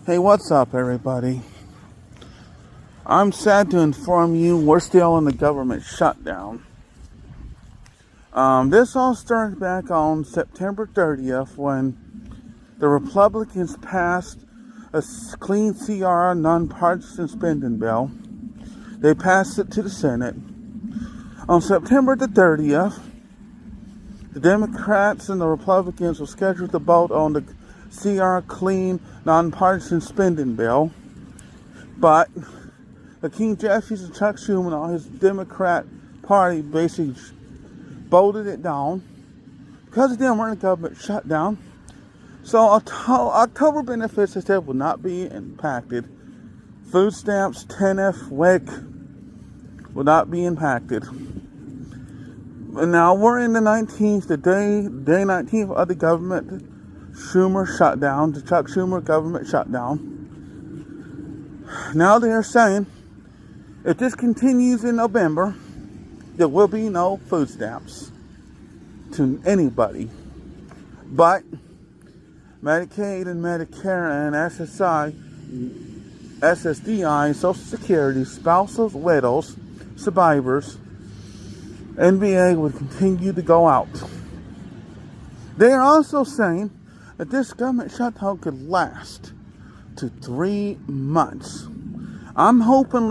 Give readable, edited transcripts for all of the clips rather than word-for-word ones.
Hey, what's up, everybody? I'm sad to inform you we're still in the government shutdown. This all started back on September 30th when the Republicans passed a clean CR nonpartisan spending bill. They passed it to the Senate. On September the 30th, the Democrats and the Republicans were scheduled to vote on the CR clean nonpartisan spending bill, but Hakeem Jeffries and Chuck Schumer and all his Democrat party basically voted it down because of them we're in a government shutdown. So October benefits, they said, will not be impacted. Food stamps, TANF, WIC will not be impacted. And now we're in the 19th, the day 19th of the government Schumer shutdown, the Chuck Schumer government shutdown. Now they're saying if this continues in November, there will be no food stamps to anybody. But Medicaid and Medicare and SSDI, Social Security, spouses, widows, survivors, NBA would continue to go out. They are also saying that this government shutdown could last to 3 months. I'm hoping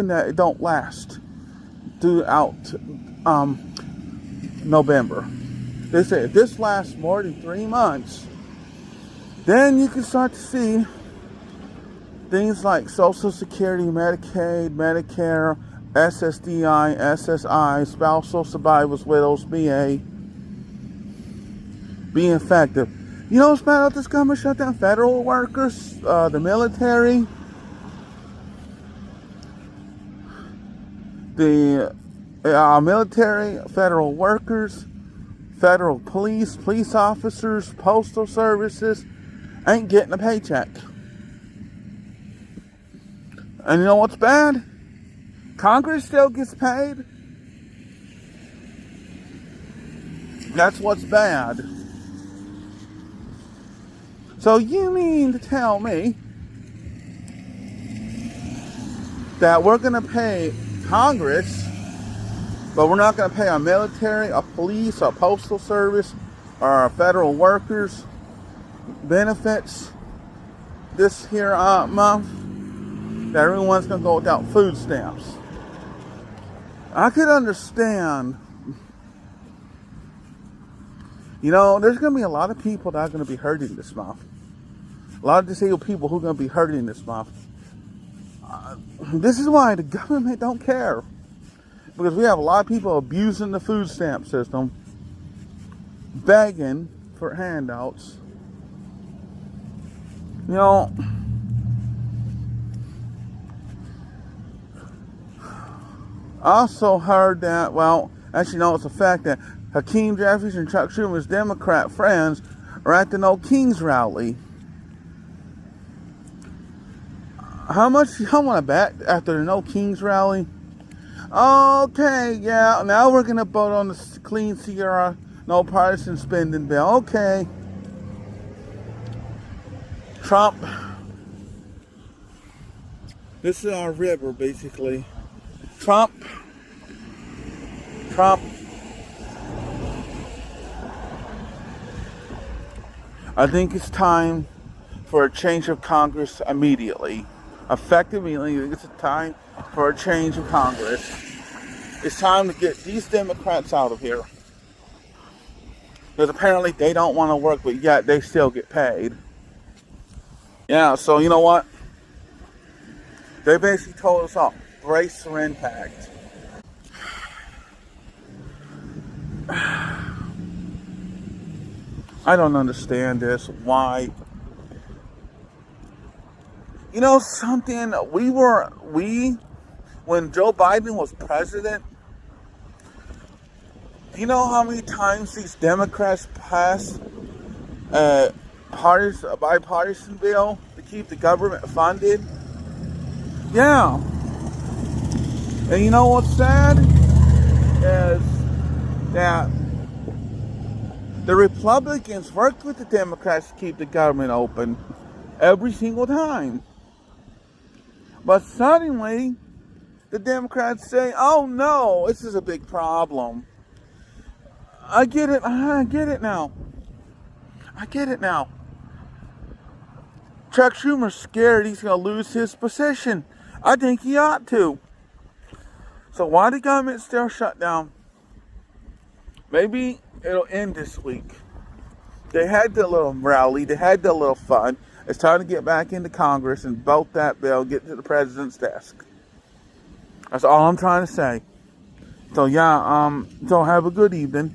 that it don't last throughout November. They say if this lasts more than 3 months, then you can start to see things like Social Security, Medicaid, Medicare, SSDI, SSI, spousal survivors, widows, BA, being effective. You know what's bad about this government shutdown? Federal workers, the military, the military, federal workers, federal police officers, postal services ain't getting a paycheck. And you know what's bad? Congress still gets paid. That's what's bad. So you mean to tell me that we're going to pay Congress, but we're not going to pay our military, our police, our postal service, or our federal workers benefits this here month? That everyone's going to go without food stamps. I could understand. You know, there's going to be a lot of people that are going to be hurting this month. A lot of disabled people who are going to be hurting this month. This is why the government don't care. Because we have a lot of people abusing the food stamp system, begging for handouts. You know, I also heard that, well, actually no, it's a fact that Hakeem Jeffries and Chuck Schumer's Democrat friends are at the No Kings rally. How much do y'all want to bet after the No Kings rally? Okay, yeah, now we're going to vote on the clean CR, no partisan spending bill. Okay. Trump. This is our river, basically. Trump. I think it's time for a change of Congress immediately. Effective immediately. I think it's time for a change of Congress. It's time to get these Democrats out of here. Because apparently they don't want to work, but yet they still get paid. Yeah, so you know what? They basically told us all, brace for impact. I don't understand this. Why? You know something? When Joe Biden was president, do you know how many times these Democrats passed a bipartisan bill to keep the government funded? Yeah. And you know what's sad? Is that the Republicans worked with the Democrats to keep the government open. every single time. But suddenly, the Democrats say, oh no, this is a big problem. I get it now. I get it now. Chuck Schumer's scared he's going to lose his position. I think he ought to. So why the government still shut down? Maybe it'll end this week. They had the little rally. They had the little fun. It's time to get back into Congress and vote that bill, get to the president's desk. That's all I'm trying to say. So yeah, so have a good evening.